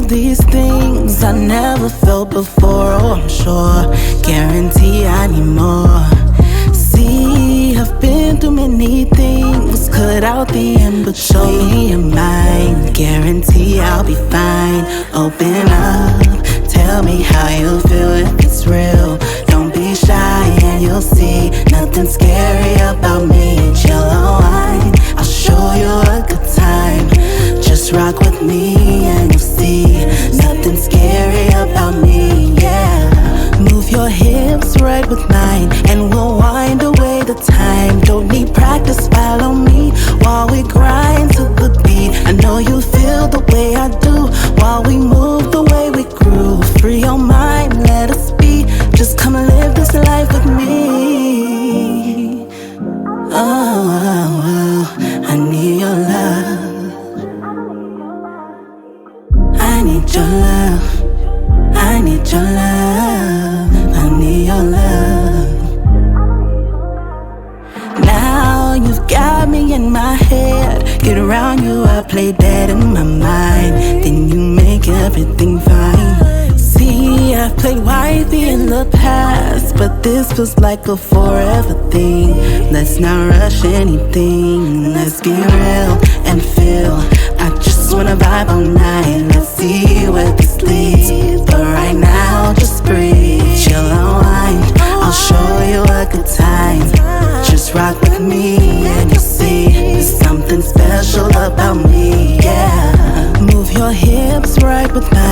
these things I never felt before. Oh, I'm sure, guarantee I need more. See, I've been through many things, cut out the end, but show me your mind. Guarantee I'll be fine. Open up, tell me how you feel if it's real. Don't be shy and you'll see nothing scary about me. Chill on wine, I'll show you a good time. Just rock with me and you'll see nothing scary about me, yeah. Move your hips right with mine and we'll wind away the time. Don't need practice, follow me while we grind to the beat. I know you feel the way I do while we move the way we groove. Free your mind, let us be. Just come and live this life with me. Oh, I need your love. I need your love. I need your love. I need your love. Now you've got me in my head. Get around you, I play dead in my mind. Then you make everything fine. See, I've played wifey in the past, but this feels like a forever thing. Let's not rush anything. Let's be real and feel. I just wanna vibe all night. Let's see where this leads. But right now, just breathe. Chill and wind. I'll show you a good time. Just rock with me and you'll see there's something special about me, yeah. Move your hips right with mine